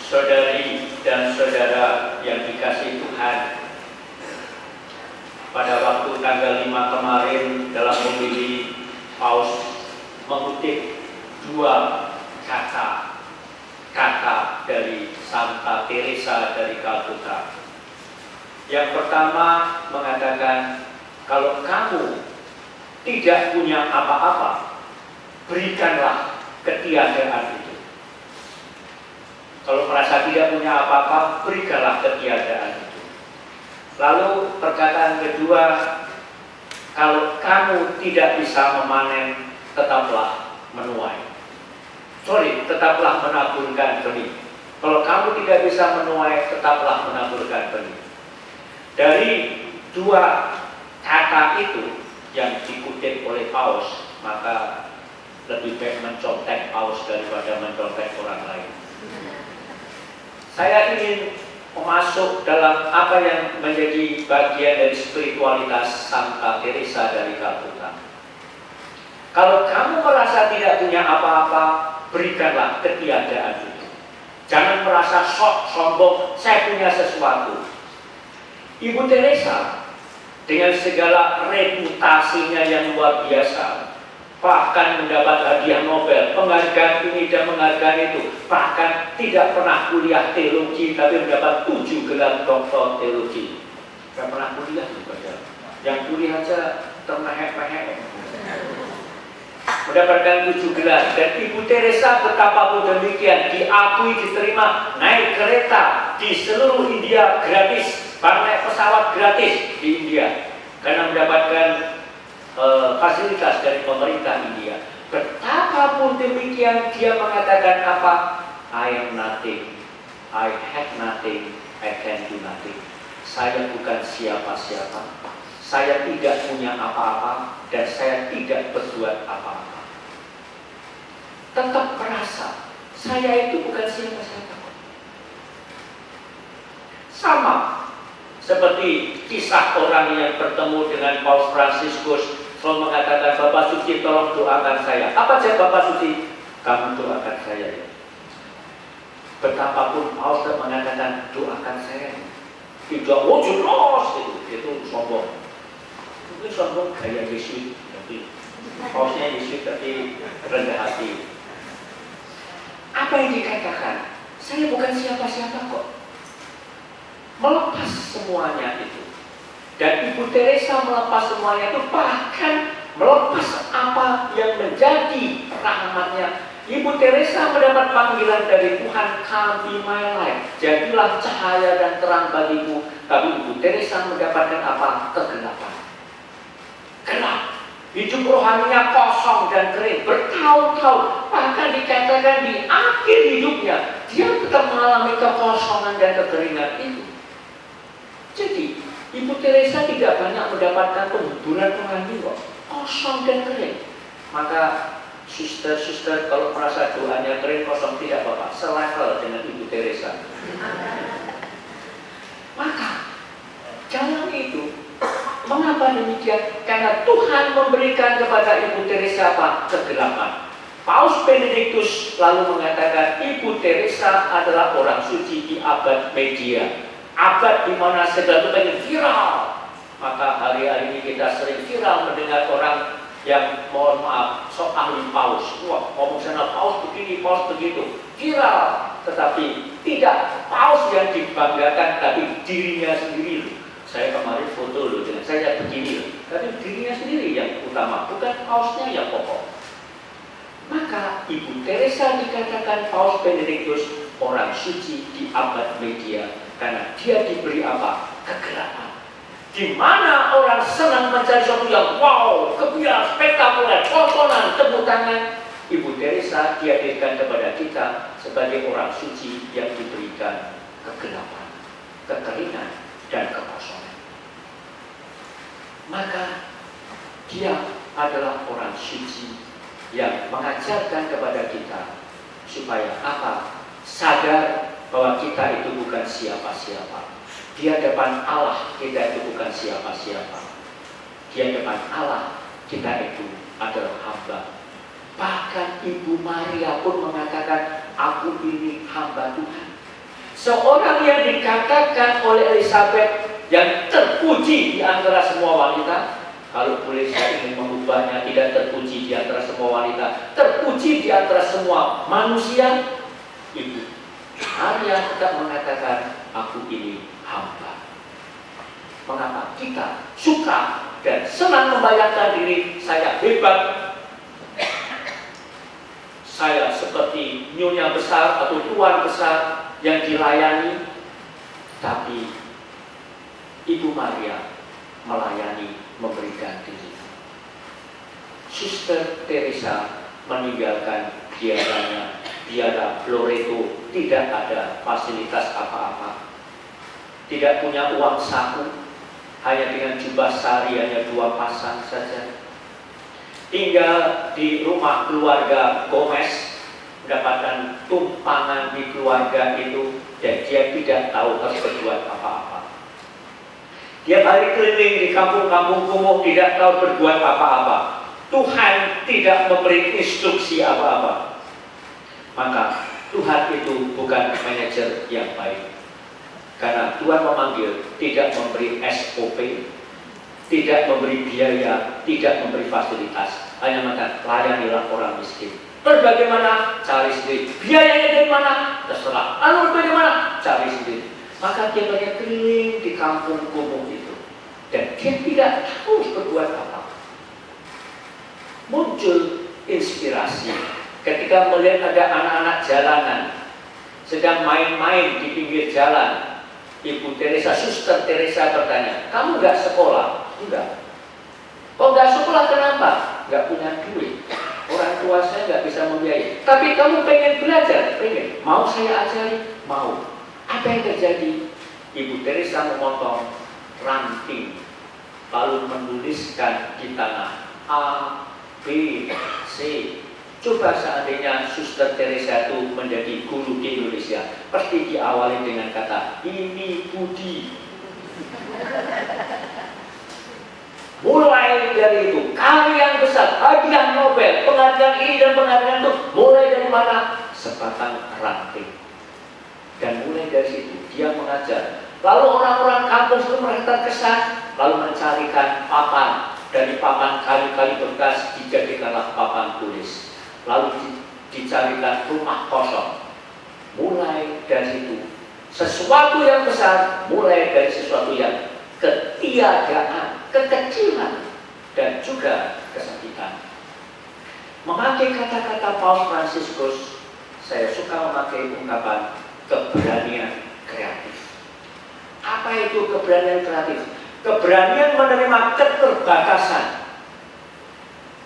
Saudari dan saudara yang dikasihi Tuhan, pada waktu tanggal 5 kemarin dalam homili Paus mengutip dua kata dari Santa Teresa dari Calcutta. Yang pertama mengatakan, kalau kamu tidak punya apa-apa, berikanlah ketiadaan itu. Kalau merasa tidak punya apa-apa, berikanlah ketiadaan itu. Lalu perkataan kedua, kalau kamu tidak bisa memanen, tetaplah menuai. Tetaplah menaburkan benih. Kalau kamu tidak bisa menuai, tetaplah menaburkan benih. Dari dua kata itu yang dikutip oleh Paus, maka lebih baik mencontek Paus daripada mencontek orang lain. Saya ingin masuk dalam apa yang menjadi bagian dari spiritualitas Santa Teresa dari Calcutta. Kalau kamu merasa tidak punya apa-apa, berikanlah ketiadaan itu. Jangan merasa sok sombong, saya punya sesuatu. Ibu Teresa dengan segala reputasinya yang luar biasa, bahkan mendapat hadiah Nobel, penghargaan ini dan penghargaan itu, bahkan tidak pernah kuliah teologi tapi mendapat 7 gelar doktor teologi. Tidak pernah kuliah juga, yang kuliah aja termehek-mehek, mendapatkan 7 gelar. Dan Ibu Teresa betapapun demikian diakui, diterima, naik kereta di seluruh India gratis, naik pesawat gratis di India karena mendapatkan fasilitas dari pemerintah India. Betapapun demikian dia mengatakan apa? I am nothing, I have nothing, I can do nothing. Saya bukan siapa-siapa, saya tidak punya apa-apa, dan saya tidak berbuat apa-apa. Tetap merasa saya itu bukan siapa-siapa. Sama seperti kisah orang yang bertemu dengan Paus Fransiskus, selalu mengatakan, Bapak Suci tolong doakan saya. Apa saja Bapak Suci? Kamu doakan saya ya. Betapapun Paus mengatakan doakan saya. Tidak, oh jelas itu sombong. Itu sombong gaya Yesus. Pausnya Yesus tapi rendah hati. Apa yang dikatakan? Saya bukan siapa-siapa kok. Melepas semuanya itu. Dan Ibu Teresa melepas semuanya itu, bahkan melepas apa yang menjadi rahmatnya. Ibu Teresa mendapat panggilan dari Tuhan, come be my light, jadilah cahaya dan terang bagiku. Tapi Ibu Teresa mendapatkan apa? Kegelapan. Gelap. Hidup rohaninya kosong dan kering bertahun-tahun. Bahkan dikatakan di akhir hidupnya dia tetap mengalami kekosongan dan kekeringan itu. Jadi Ibu Teresa tidak banyak mendapatkan penghiburan rohani kok, kosong dan kering. Maka suster-suster kalau merasa doanya kering kosong, tidak apa-apa, selevel dengan Ibu Teresa. Maka jalan itu, mengapa demikian? Karena Tuhan memberikan kepada Ibu Teresa apa? Kegelapan. Paus Benediktus lalu mengatakan Ibu Teresa adalah orang suci di abad media, abad di mana segala itu pengen viral. Maka hari-hari ini kita sering viral mendengar orang yang mohon maaf sok ahli Paus. Wah, ngomong sana Paus begini, Paus begitu, viral. Tetapi tidak Paus yang dibanggakan, tapi dirinya sendiri. Saya kemarin foto loh dengan saya begini, tapi dirinya sendiri yang utama, bukan Pausnya yang pokok. Maka Ibu Teresa dikatakan Paus Benediktus orang suci di abad media, karena dia diberi apa? Kegelapan. Di mana orang senang mencari sesuatu yang wow, kebiasaan, spektakuler, tontonan, tepuk tangan. Ibu Teresa dihadirkan kepada kita sebagai orang suci yang diberikan kegelapan, kekeringan, dan kekosongan. Maka dia adalah orang suci yang mengajarkan kepada kita supaya apa? Sadar bahwa kita itu bukan siapa-siapa. Di hadapan Allah kita itu bukan siapa-siapa. Di hadapan Allah kita itu adalah hamba. Bahkan Ibu Maria pun mengatakan, aku ini hamba Tuhan. Seorang yang dikatakan oleh Elizabeth yang terpuji di antara semua wanita, kalau boleh saya ingin mengubahnya, tidak terpuji di antara semua wanita, terpuji di antara semua manusia, Ibu Maria tetap mengatakan, aku ini hamba. Mengapa? Kita suka dan senang membayangkan diri saya hebat, saya seperti nyonya besar atau tuan besar yang dilayani. Tapi Ibu Maria melayani, memberikan diri. Suster Teresa meninggalkan biaranya, biara Loreto tidak ada fasilitas apa-apa, tidak punya uang saku, hanya dengan jubah sari hanya 2 pasang saja. Tinggal di rumah keluarga Gomez, mendapatkan tumpangan di keluarga itu, dan dia tidak tahu harus berbuat apa-apa. Dia balik keliling di kampung-kampung kumuh, tidak tahu berbuat apa-apa. Tuhan tidak memberi instruksi apa-apa. Maka Tuhan itu bukan manajer yang baik. Karena Tuhan memanggil, tidak memberi SOP, tidak memberi biaya, tidak memberi fasilitas. Hanya mengatakan, layanilah orang miskin. Terus bagaimana? Cari sendiri. Biayanya dari mana? Terserah. Lalu bagaimana? Cari sendiri. Maka dia banyak keliling di kampung kumuh itu. Dan dia tidak tahu berbuat apa. Muncul inspirasi ketika melihat ada anak-anak jalanan sedang main-main di pinggir jalan. Ibu Teresa, Suster Teresa bertanya, kamu nggak sekolah? Enggak. Kok nggak sekolah, kenapa? Nggak punya duit. Orang tua saya nggak bisa membiayai. Tapi kamu pengen belajar? Pengen. Mau saya ajari? Mau. Apa yang terjadi? Ibu Teresa memotong ranting, lalu menuliskan di tanah A, B, C. Coba seandainya Suster Teresa itu menjadi guru di Indonesia, pasti diawali dengan kata, ini budi. Mulai dari itu, karya yang besar, hadiah Nobel, penghargaan ini dan penghargaan itu, mulai dari mana? Sebatang ranting. Dan mulai dari situ, dia mengajar. Lalu orang-orang kampung itu mereka terkesan, lalu mencarikan papan. Dari papan kayu-kayu bekas dijadikanlah papan tulis. Lalu dicarikan rumah kosong. Mulai dari situ, sesuatu yang besar mulai dari sesuatu yang ketiadaan, kekecilan, dan juga kesempitan. Memakai kata-kata Paus Fransiskus, saya suka memakai ungkapan keberanian kreatif. Apa itu keberanian kreatif? Keberanian menerima keterbatasan,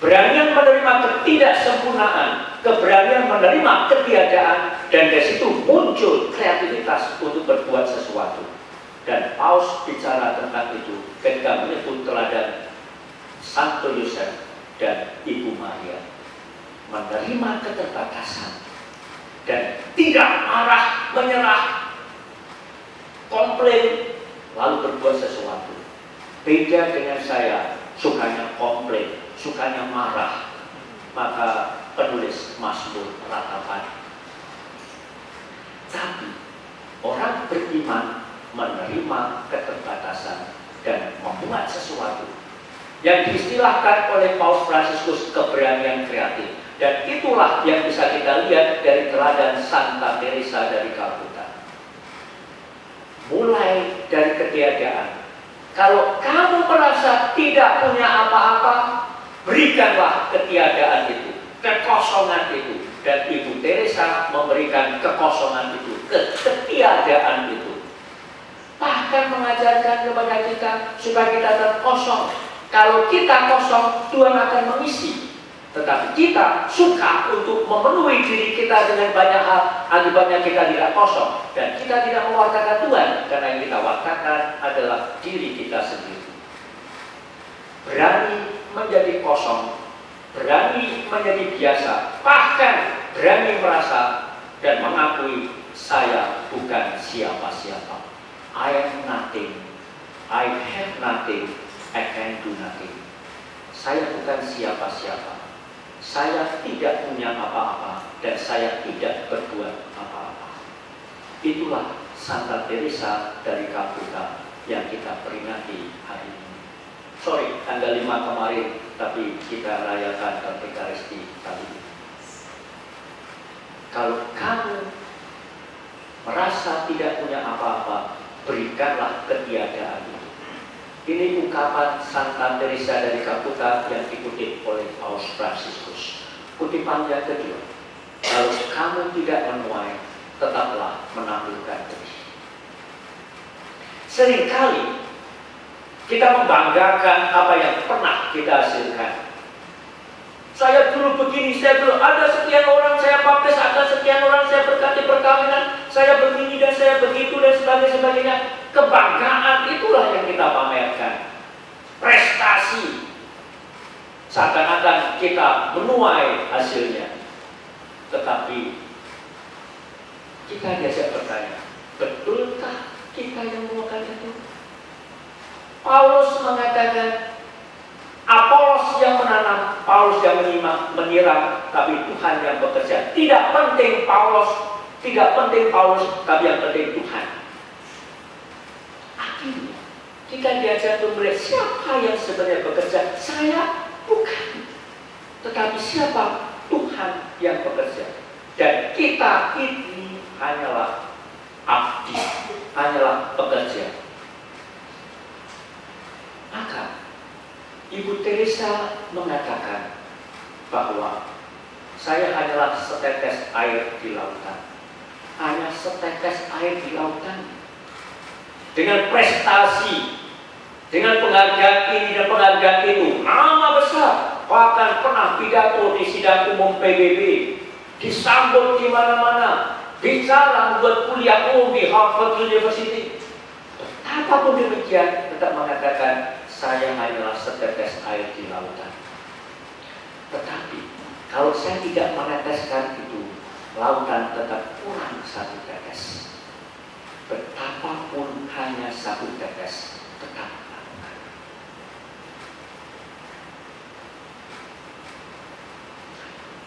beranian menerima ketidaksempurnaan, keberanian menerima ketiadaan, dan dari situ muncul kreativitas untuk berbuat sesuatu. Dan Paus bicara tentang itu ketika menyebut teladan Santo Yosef dan Ibu Maria, menerima keterbatasan dan tidak marah, menyerah, komplain, lalu berbuat sesuatu. Beda dengan saya, sukanya komplain, sukanya marah. Maka penulis Mazmur ratapan. Tapi orang beriman menerima keterbatasan dan membuat sesuatu yang diistilahkan oleh Paus Fransiskus keberanian kreatif. Dan itulah yang bisa kita lihat dari teladan Santa Teresa dari Kalkuta. Mulai dari ketiadaan. Kalau kamu merasa tidak punya apa-apa, berikanlah ketiadaan itu, kekosongan itu. Dan Ibu Teresa memberikan kekosongan itu, ketiadaan itu. Bahkan mengajarkan kepada kita supaya kita terkosong. Kalau kita kosong, Tuhan akan mengisi. Tetapi kita suka untuk memenuhi diri kita dengan banyak hal, akibatnya kita tidak kosong. Dan kita tidak mewartakan Tuhan, karena yang kita wartakan adalah diri kita sendiri. Berani menjadi kosong, berani menjadi biasa, bahkan berani merasa dan mengakui saya bukan siapa-siapa. I am nothing, I have nothing, I can do nothing. Saya bukan siapa-siapa. Saya tidak punya apa-apa dan saya tidak berbuat apa-apa. Itulah Santa Teresa dari Calcutta yang kita peringati hari ini. Sorry, tanggal 5 kemarin, tapi kita rayakan Eucharistia kali ini. Kalau kamu merasa tidak punya apa-apa, berikanlah ketiadaan itu. Ini ungkapan Santa Teresa dari Calcutta yang dikutip oleh Paus Fransiskus. Kutipan yang kedua, kalau kamu tidak menuai, tetaplah menangguhkan diri. Seringkali kita membanggakan apa yang pernah kita hasilkan. Saya dulu begini, saya dulu ada sekian orang saya baptis, ada sekian orang saya berkati perkawinan, saya begini dan saya begitu dan sebagainya. Kebanggaan itulah yang kita pamerkan. Prestasi. Seakan-akan kita menuai hasilnya. Tetapi kita diajak bertanya, betulkah kita yang melakukan itu? Paulus mengatakan, Apolos yang menanam, Paulus yang menyiram, tapi Tuhan yang bekerja. Tidak penting Paulus, tapi yang penting Tuhan. Akhirnya kita diajak untuk melihat siapa yang sebenarnya bekerja. Saya bukan, tetapi siapa? Tuhan yang bekerja. Dan kita ini hanyalah abdi, hanyalah pekerja. Maka Ibu Teresa mengatakan bahwa saya hanyalah setetes air di lautan. Hanya setetes air di lautan. Dengan prestasi, dengan penghargaan ini dan penghargaan itu, nama besar. Bahkan pernah pidato di sidang umum PBB, disambut di mana-mana, bicara buat kuliah umum di Harvard University. Apapun demikian, tetap mengatakan saya hanyalah setetes air di lautan. Tetapi kalau saya tidak meneteskan itu, lautan tetap kurang satu tetes. Betapapun hanya satu tetes, tetap lakukan.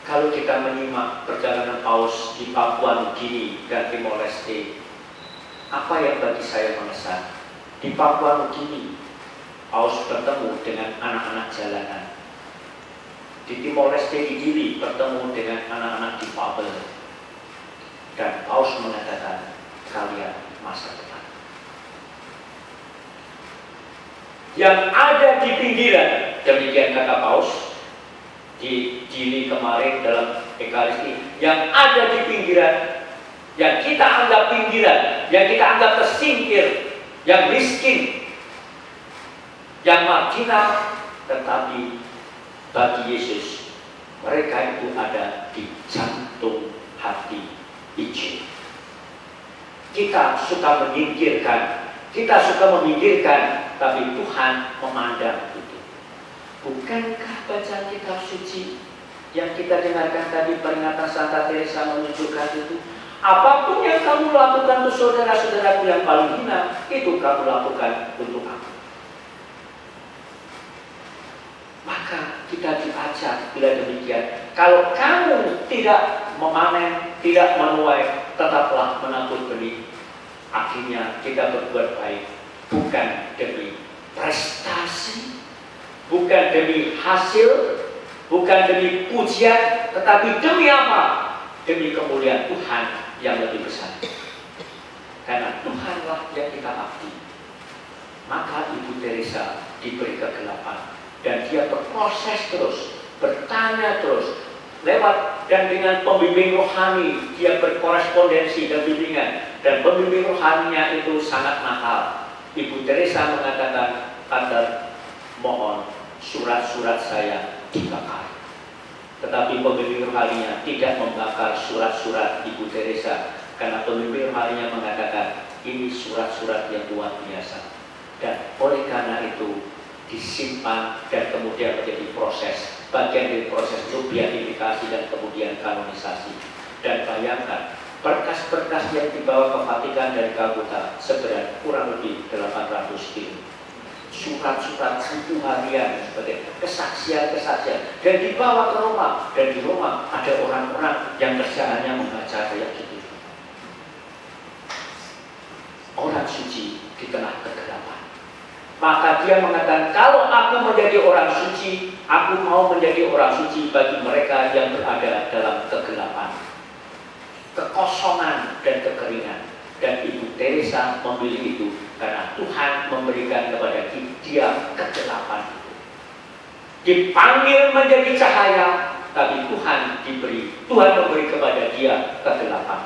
Kalau kita menyimak perjalanan Paus di Papua Nugini dan Timor Leste, apa yang bagi saya mengesan? Di Papua Nugini, Paus bertemu dengan anak-anak jalanan. Di Timor Leste di Gili bertemu dengan anak-anak difabel. Dan Paus mengatakan, kalian masa depan. Yang ada di pinggiran, demikian kata Paus di Gili kemarin dalam Ekaristi, yang ada di pinggiran, yang kita anggap pinggiran, yang kita anggap tersingkir, yang miskin, yang marginal, tetapi bagi Yesus mereka itu ada di jantung hati Injil. Kita suka menyingkirkan, tapi Tuhan memandang itu. Bukankah bacaan kitab suci yang kita dengarkan tadi, peringatan Santa Teresa menunjukkan itu? Apapun yang kamu lakukan untuk saudara-saudaraku yang paling hina, itu kamu lakukan untuk aku. Maka kita diajak bila demikian, kalau kamu tidak memanen, tidak menuai, tetaplah menabur benih. Akhirnya kita berbuat baik, bukan demi prestasi, bukan demi hasil, bukan demi pujian, tetapi demi apa? Demi kemuliaan Tuhan yang lebih besar. Karena Tuhanlah yang kita abdi. Maka Ibu Teresa diberi kegelapan. Dan dia berproses terus, bertanya terus, lewat dan dengan pembimbing rohani, dia berkorespondensi dan bimbingan, dan pembimbing rohaninya itu sangat nakal. Ibu Teresa mengatakan, Pater, mohon surat-surat saya dibakar. Tetapi pembimbing rohaninya tidak membakar surat-surat Ibu Teresa, karena pembimbing rohaninya mengatakan, ini surat-surat yang luar biasa. Dan oleh karena itu, disimpan dan kemudian menjadi proses, bagian dari proses itu beatifikasi dan kemudian kanonisasi. Dan bayangkan, berkas-berkas yang dibawa ke Vatikan dari Calcutta seberat kurang lebih 800 kilo. Surat-surat buku harian sebagai kesaksian-kesaksian, dan dibawa ke Roma. Dan di Roma ada orang-orang yang kerjaannya membaca kayak gitu. orang suci di tengah kegelapan. Maka dia mengatakan, kalau aku menjadi orang suci, aku mau menjadi orang suci bagi mereka yang berada dalam kegelapan, kekosongan dan kekeringan. Dan Ibu Teresa memilih itu karena Tuhan memberikan kepada dia kegelapan itu. Dipanggil menjadi cahaya, tapi Tuhan memberi kepada dia kegelapan.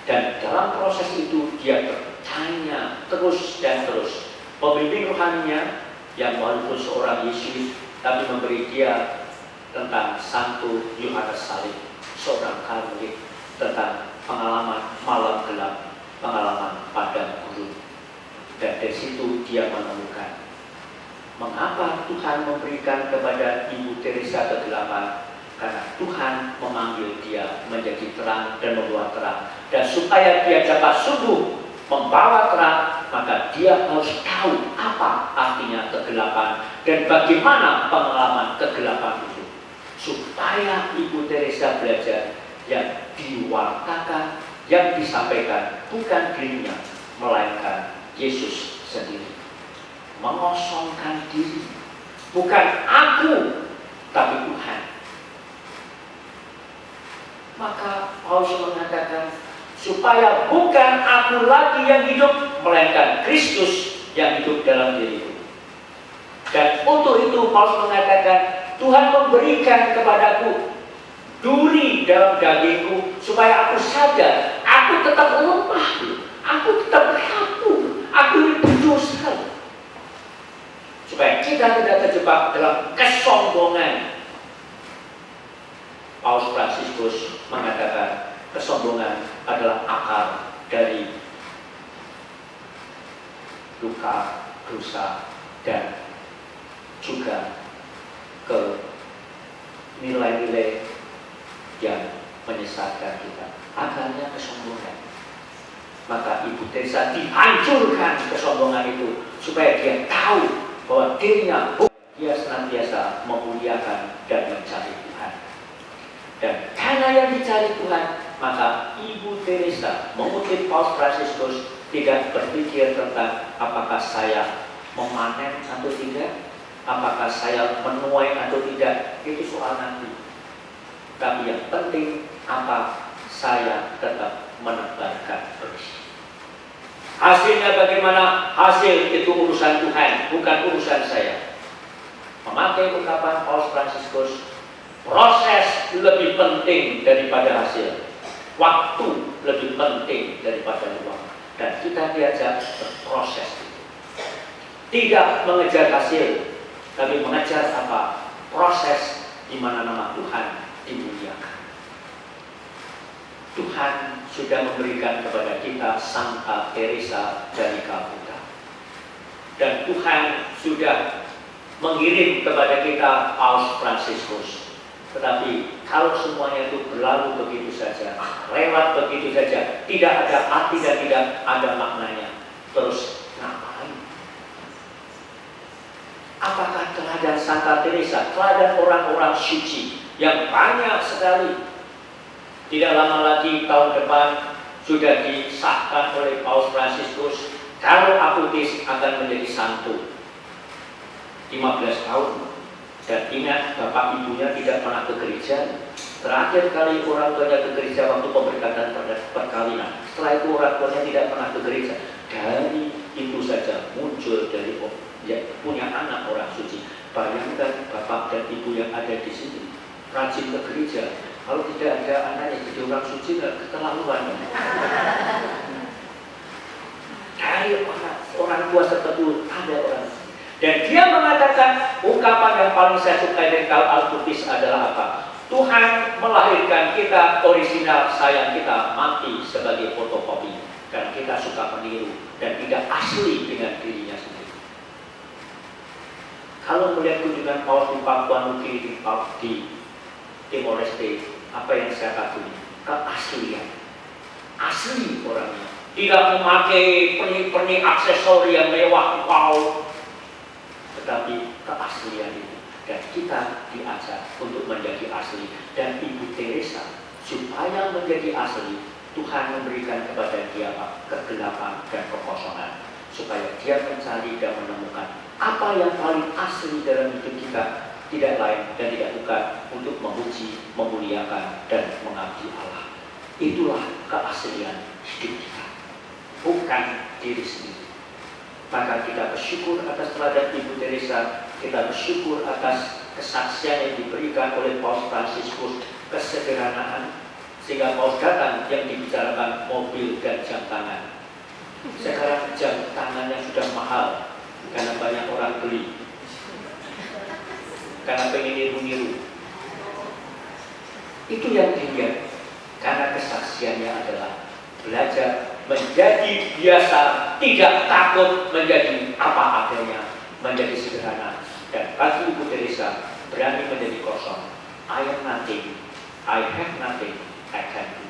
Dan dalam proses itu dia bertanya terus dan terus. Pembimbing rohaninya yang walaupun seorang Yesus, tapi memberi dia tentang Santo Yohanes Salib, seorang Katolik, tentang pengalaman malam gelap, pengalaman padang gurun. Dan dari situ dia menemukan mengapa Tuhan memberikan kepada Ibu Teresa kegelapan. Karena Tuhan memanggil dia menjadi terang dan membawa terang. Dan supaya dia dapat sungguh membawa terang, maka dia harus tahu apa artinya kegelapan dan bagaimana pengalaman kegelapan itu. Supaya Ibu Teresa belajar yang diwartakan, yang disampaikan bukan dirinya, melainkan Yesus sendiri. Mengosongkan diri, bukan aku, tapi Tuhan. Maka Paulus mengatakan, supaya bukan aku lagi yang hidup, melainkan Kristus yang hidup dalam diriku. Dan untuk itu Paulus mengatakan, Tuhan memberikan kepadaku duri dalam dagingku, supaya aku sadar, aku tetap lemah, aku tetap rapuh, aku ini berdosa. Supaya kita tidak terjebak dalam kesombongan. Paus Fransiskus mengatakan kesombongan adalah akar dari luka, dosa, dan juga ke nilai-nilai yang menyesatkan kita. Akarnya kesombongan. Maka Ibu Teresa dihancurkan kesombongan itu supaya dia tahu bahwa dirinya, dia senantiasa memuliakan dan mencari Tuhan. Dan karena yang dicari Tuhan, maka Ibu Teresa mengutip Paus Fransiskus tidak berpikir tentang apakah saya memanen atau tidak, apakah saya menuai atau tidak, itu soal nanti. Tapi yang penting apa saya tetap menebarkan bersih. Hasilnya bagaimana? Hasil itu urusan Tuhan, bukan urusan saya. Memakai ungkapan Paus Fransiskus, proses lebih penting daripada hasil. Waktu lebih penting daripada uang. Dan kita diajak berproses itu. Tidak mengejar hasil, tapi mengejar apa? Proses di mana nama Tuhan dimuliakan. Tuhan sudah memberikan kepada kita Santa Teresa dari Calcutta. Dan Tuhan sudah mengirim kepada kita Paus Fransiskus. Tetapi kalau semuanya itu berlalu begitu saja, lewat begitu saja, tidak ada arti dan tidak ada maknanya, terus ngapain? Apakah teladan Santa Teresa, teladan orang-orang suci yang banyak sekali? Tidak lama lagi tahun depan sudah disahkan oleh Paus Fransiskus, Carlo Acutis akan menjadi santo 15 tahun. Dan ingat, bapak ibunya tidak pernah ke gereja. Terakhir kali orang tuanya ke gereja waktu pemberkatan perkawinan. Setelah itu orang tuanya tidak pernah ke gereja. Dari itu saja muncul dari punya anak orang suci. Bayangkan bapak dan ibu yang ada di sini rajin ke gereja. Kalau tidak ada anak yang jadi orang suci, nggak keterlaluan. Dari orang tua tertentu ada orang. Dan dia mengatakan ungkapan yang paling saya sukai dari Carlo Acutis adalah apa? Tuhan melahirkan kita original, sayang kita mati sebagai fotokopi. Karena kita suka meniru dan tidak asli dengan dirinya sendiri. Kalau melihat kunjungan Paus di Papua Nugini di Timor Leste, apa yang saya kagumi? Keaslian. Asli orangnya. Tidak memakai pernik-pernik aksesori yang mewah, wow. Tetapi keaslian itu. Dan kita diajak untuk menjadi asli. Dan Ibu Teresa supaya menjadi asli, Tuhan memberikan kepada dia kegelapan dan kekosongan, supaya dia mencari dan menemukan apa yang paling asli dalam hidup kita, tidak lain dan tidak bukan untuk memuji, memuliakan, dan mengabdi Allah. Itulah keaslian hidup kita, bukan diri sendiri. Maka kita bersyukur atas teladan Ibu Teresa, kita bersyukur atas kesaksian yang diberikan oleh Paus Fransiskus, kesederhanaan, sehingga Paus datang yang dibicarakan mobil dan jam tangan. Sekarang jam tangannya sudah mahal karena banyak orang beli, karena pengen niru-niru. Itu yang dilihat, karena kesaksiannya adalah belajar menjadi biasa, tidak takut menjadi apa adanya, menjadi sederhana. Dan bagi Ibu Teresa berani menjadi kosong. I am nothing, I have nothing, I can